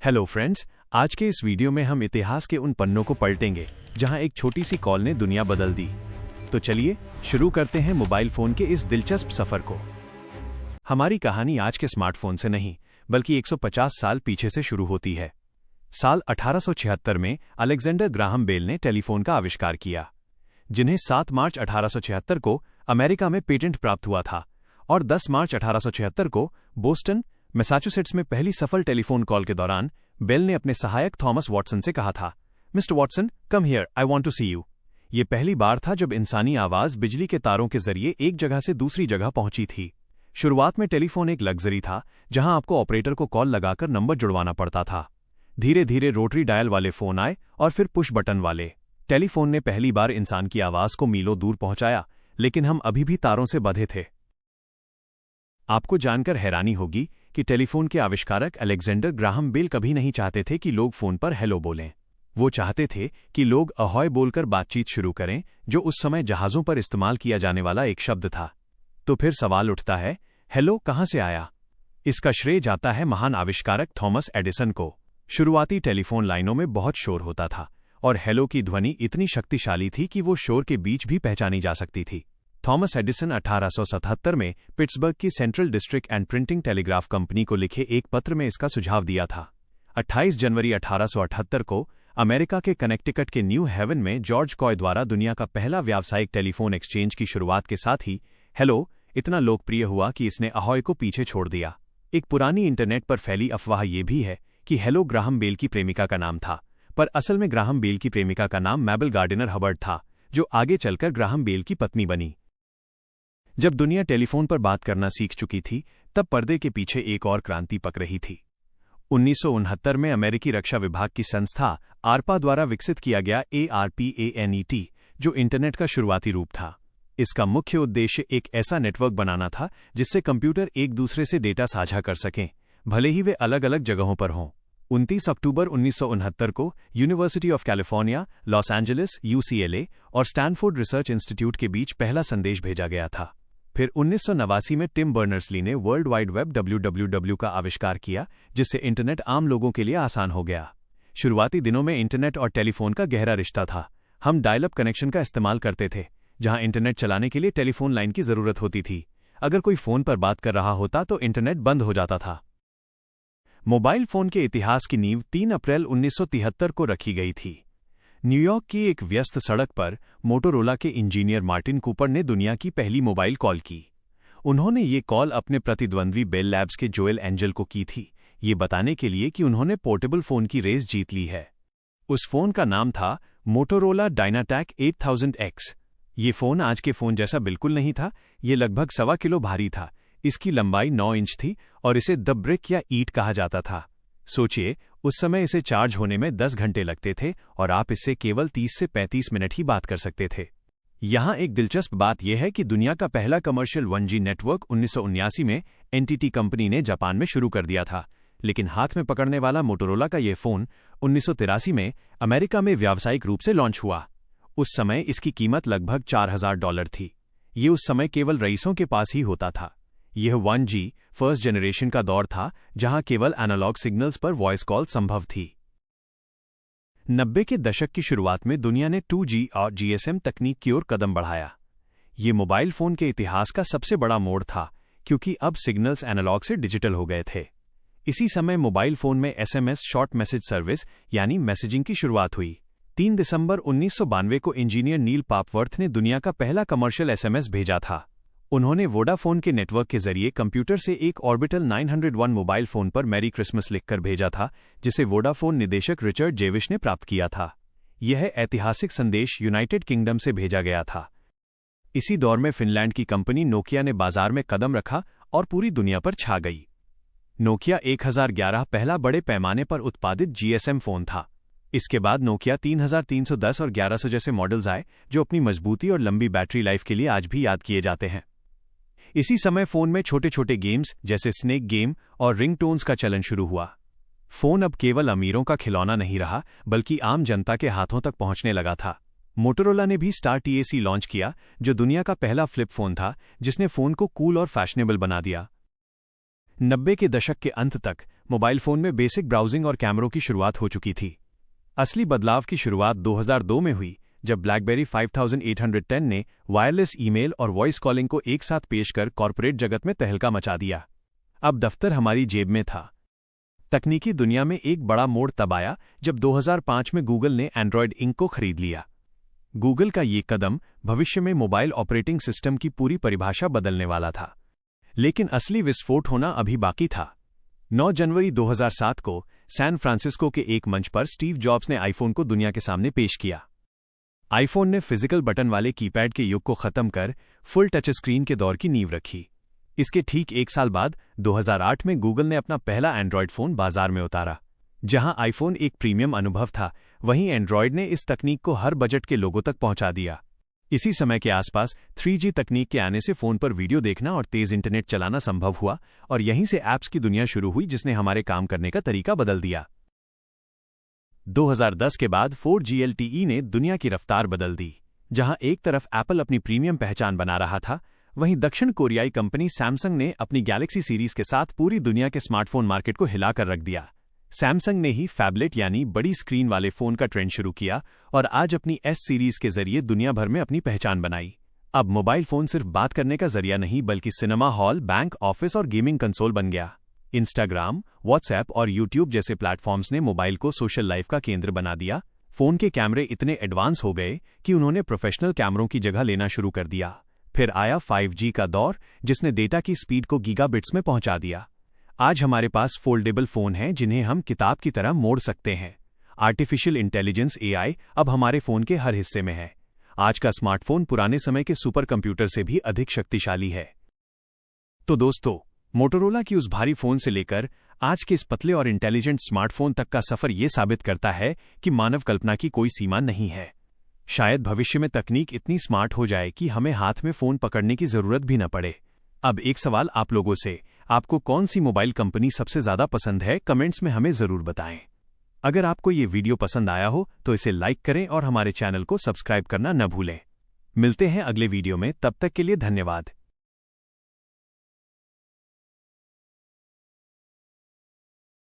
Hello friends, आज के इस वीडियो में हम इतिहास के उन पन्नों को पलटेंगे जहां एक छोटी सी कॉल ने दुनिया बदल दी। तो चलिए शुरू करते हैं मोबाइल फोन के इस दिलचस्प सफर को। हमारी कहानी आज के स्मार्टफोन से नहीं बल्कि 150 साल पीछे से शुरू होती है। साल 1876 में अलेक्जेंडर ग्राहम बेल ने टेलीफोन का आविष्कार किया, जिन्हें 7 मार्च 1876 को अमेरिका में पेटेंट प्राप्त हुआ था और 10 मार्च 1876 को बोस्टन, मैसाचुसेट्स में पहली सफल टेलीफोन कॉल के दौरान बेल ने अपने सहायक थॉमस वॉटसन से कहा था, mister Watson, come here, I want to see you. ये पहली बार था जब इंसानी आवाज बिजली के तारों के जरिए एक जगह से दूसरी जगह पहुंची थी। शुरुआत में टेलीफोन एक लग्जरी था, जहां आपको ऑपरेटर को कॉल लगाकर नंबर जुड़वाना पड़ता था। धीरे धीरे रोटरी डायल वाले फोन आए और फिर पुश बटन वाले। टेलीफोन ने पहली बार इंसान की आवाज को मीलों दूर पहुंचाया, लेकिन हम अभी भी तारों से बंधे थे। आपको जानकर हैरानी होगी कि टेलीफोन के आविष्कारक अलेक्जेंडर ग्राहम बेल कभी नहीं चाहते थे कि लोग फोन पर हेलो बोलें। वो चाहते थे कि लोग अहॉय बोलकर बातचीत शुरू करें, जो उस समय जहाजों पर इस्तेमाल किया जाने वाला एक शब्द था। तो फिर सवाल उठता है, हेलो कहां से आया? इसका श्रेय जाता है महान आविष्कारक थॉमस एडिसन को। शुरुआती टेलीफोन लाइनों में बहुत शोर होता था और हेलो की ध्वनि इतनी शक्तिशाली थी कि वो शोर के बीच भी पहचानी जा सकती थी। थॉमस एडिसन 1877 में पिट्सबर्ग की central district and printing telegraph company को लिखे एक पत्र में इसका सुझाव दिया था। 28 जनवरी 1878 को अमेरिका के कनेक्टिकट के न्यू हेवन में जॉर्ज कॉय द्वारा दुनिया का पहला व्यावसायिक टेलीफोन एक्सचेंज की शुरुआत के साथ ही हेलो इतना लोकप्रिय हुआ कि इसने अहॉय को पीछे छोड़ दिया। एक पुरानी इंटरनेट पर फैली अफवाह यह भी है कि हेलो ग्राहम बेल की प्रेमिका का नाम था, पर असल में ग्राहम बेल की प्रेमिका का नाम मैबल गार्डिनर हबर्ड था, जो आगे चलकर ग्राहम बेल की पत्नी बनी। जब दुनिया टेलीफोन पर बात करना सीख चुकी थी, तब पर्दे के पीछे एक और क्रांति पक रही थी। 1969 में अमेरिकी रक्षा विभाग की संस्था आरपा द्वारा विकसित किया गया ARPANET, जो इंटरनेट का शुरुआती रूप था। इसका मुख्य उद्देश्य एक ऐसा नेटवर्क बनाना था जिससे कंप्यूटर एक दूसरे से डेटा साझा कर सकें, भले ही वे अलग अलग जगहों पर हों। 29 अक्टूबर 1969 को university of California, Los Angeles UCLA और स्टैनफोर्ड रिसर्च इंस्टीट्यूट के बीच पहला संदेश भेजा गया था। फिर 1989 में टिम बर्नर्स-ली ने वर्ल्ड वाइड वेब WWW का आविष्कार किया, जिससे इंटरनेट आम लोगों के लिए आसान हो गया। शुरुआती दिनों में इंटरनेट और टेलीफोन का गहरा रिश्ता था। हम डायल अप कनेक्शन का इस्तेमाल करते थे, जहां इंटरनेट चलाने के लिए टेलीफोन लाइन की जरूरत होती थी। अगर कोई फोन पर बात कर रहा होता तो इंटरनेट बंद हो जाता था। मोबाइल फोन के इतिहास की नींव 3 अप्रैल 1973 को रखी गई थी। न्यूयॉर्क की एक व्यस्त सड़क पर मोटोरोला के इंजीनियर मार्टिन कूपर ने दुनिया की पहली मोबाइल कॉल की। उन्होंने ये कॉल अपने प्रतिद्वंद्वी बेल लैब्स के जोएल एंजल को की थी, ये बताने के लिए कि उन्होंने पोर्टेबल फोन की रेस जीत ली है। उस फोन का नाम था मोटोरोला डायनाटैक 8000X। ये फोन आज के फोन जैसा बिल्कुल नहीं था, ये लगभग 1.25 किलो भारी था। इसकी लंबाई 9 इंच थी और इसे द ब्रिक या ईंट कहा जाता था। सोचिए, उस समय इसे चार्ज होने में 10 घंटे लगते थे और आप इससे केवल 30 से 35 मिनट ही बात कर सकते थे। यहाँ एक दिलचस्प बात यह है कि दुनिया का पहला कमर्शियल 1G नेटवर्क 1979 में NTT कंपनी ने जापान में शुरू कर दिया था, लेकिन हाथ में पकड़ने वाला मोटोरोला का यह फोन 1983 में अमेरिका में व्यावसायिक रूप से लॉन्च हुआ। उस समय इसकी कीमत लगभग $4000 थी। ये उस समय केवल रईसों के पास ही होता था। यह 1G फर्स्ट जनरेशन का दौर था, जहां केवल एनालॉग सिग्नल्स पर वॉइस कॉल संभव थी। 90 के दशक की शुरुआत में दुनिया ने 2G और GSM तकनीक की ओर कदम बढ़ाया। ये मोबाइल फोन के इतिहास का सबसे बड़ा मोड़ था, क्योंकि अब सिग्नल्स एनालॉग से डिजिटल हो गए थे। इसी समय मोबाइल फोन में SMS शॉर्ट मैसेज सर्विस यानी मैसेजिंग की शुरुआत हुई। 3 दिसंबर 1992 को इंजीनियर नील पापवर्थ ने दुनिया का पहला कमर्शियल SMS भेजा था। उन्होंने वोडाफोन के नेटवर्क के जरिए कंप्यूटर से एक ऑर्बिटल 901 मोबाइल फोन पर मैरी क्रिसमस लिखकर भेजा था, जिसे वोडाफोन निदेशक रिचर्ड जेविश ने प्राप्त किया था। यह ऐतिहासिक संदेश यूनाइटेड किंगडम से भेजा गया था। इसी दौर में फिनलैंड की कंपनी नोकिया ने बाजार में कदम रखा और पूरी दुनिया पर छा गई। नोकिया 1011 पहला बड़े पैमाने पर उत्पादित GSM फोन था। इसके बाद नोकिया 3310 और 1100 जैसे मॉडल्स आए, जो अपनी मजबूती और लंबी बैटरी लाइफ के लिए आज भी याद किए जाते हैं। इसी समय फोन में छोटे छोटे गेम्स जैसे स्नेक गेम और रिंगटोन्स का चलन शुरू हुआ। फोन अब केवल अमीरों का खिलौना नहीं रहा, बल्कि आम जनता के हाथों तक पहुंचने लगा था। मोटोरोला ने भी स्टार TAC लॉन्च किया, जो दुनिया का पहला फ्लिप फोन था, जिसने फोन को कूल और फैशनेबल बना दिया। 90 के दशक के अंत तक मोबाइल फ़ोन में बेसिक ब्राउजिंग और कैमरों की शुरुआत हो चुकी थी। असली बदलाव की शुरुआत 2002 में हुई, जब ब्लैकबेरी 5810 ने वायरलेस ईमेल और वॉइस कॉलिंग को एक साथ पेश कर कॉर्पोरेट जगत में तहलका मचा दिया। अब दफ्तर हमारी जेब में था। तकनीकी दुनिया में एक बड़ा मोड़ तब आया जब 2005 में गूगल ने एंड्रॉयड इंक को खरीद लिया। गूगल का ये कदम भविष्य में मोबाइल ऑपरेटिंग सिस्टम की पूरी परिभाषा बदलने वाला था। लेकिन असली विस्फोट होना अभी बाकी था। 9 जनवरी 2007 को सैन फ्रांसिस्को के एक मंच पर स्टीव जॉब्स ने आईफोन को दुनिया के सामने पेश किया। आईफोन ने फिजिकल बटन वाले कीपैड के युग को खत्म कर फुल टच स्क्रीन के दौर की नींव रखी। इसके ठीक एक साल बाद 2008 में गूगल ने अपना पहला एंड्रॉयड फ़ोन बाजार में उतारा। जहां आईफोन एक प्रीमियम अनुभव था, वहीं एंड्रॉयड ने इस तकनीक को हर बजट के लोगों तक पहुंचा दिया। इसी समय के आसपास 3G तकनीक के आने से फ़ोन पर वीडियो देखना और तेज़ इंटरनेट चलाना संभव हुआ, और यहीं से ऐप्स की दुनिया शुरू हुई जिसने हमारे काम करने का तरीका बदल दिया। 2010 के बाद 4G LTE ने दुनिया की रफ्तार बदल दी। जहां एक तरफ एप्पल अपनी प्रीमियम पहचान बना रहा था, वहीं दक्षिण कोरियाई कंपनी सैमसंग ने अपनी गैलेक्सी सीरीज के साथ पूरी दुनिया के स्मार्टफोन मार्केट को हिलाकर रख दिया। सैमसंग ने ही फैबलेट यानी बड़ी स्क्रीन वाले फ़ोन का ट्रेंड शुरू किया और आज अपनी S सीरीज के जरिए दुनिया भर में अपनी पहचान बनाई। अब मोबाइल फ़ोन सिर्फ बात करने का जरिया नहीं, बल्कि सिनेमा हॉल, बैंक, ऑफिस और गेमिंग कंसोल बन गया। इंस्टाग्राम, व्हाट्सएप और यूट्यूब जैसे प्लेटफॉर्म्स ने मोबाइल को सोशल लाइफ का केंद्र बना दिया। फ़ोन के कैमरे इतने एडवांस हो गए कि उन्होंने प्रोफेशनल कैमरों की जगह लेना शुरू कर दिया। फिर आया 5G का दौर, जिसने डेटा की स्पीड को गीगाबिट्स में पहुंचा दिया। आज हमारे पास फोल्डेबल फ़ोन हैं जिन्हें हम किताब की तरह मोड़ सकते हैं। आर्टिफिशियल इंटेलिजेंस AI अब हमारे फ़ोन के हर हिस्से में है। आज का स्मार्टफोन पुराने समय के सुपर कंप्यूटर से भी अधिक शक्तिशाली है। तो दोस्तों, मोटोरोला की उस भारी फ़ोन से लेकर आज के इस पतले और इंटेलिजेंट स्मार्टफोन तक का सफ़र ये साबित करता है कि मानव कल्पना की कोई सीमा नहीं है। शायद भविष्य में तकनीक इतनी स्मार्ट हो जाए कि हमें हाथ में फ़ोन पकड़ने की ज़रूरत भी न पड़े। अब एक सवाल आप लोगों से, आपको कौन सी मोबाइल कंपनी सबसे ज़्यादा पसंद है? कमेंट्स में हमें ज़रूर बताएं। अगर आपको ये वीडियो पसंद आया हो तो इसे लाइक करें और हमारे चैनल को सब्सक्राइब करना न भूलें। मिलते हैं अगले वीडियो में, तब तक के लिए धन्यवाद।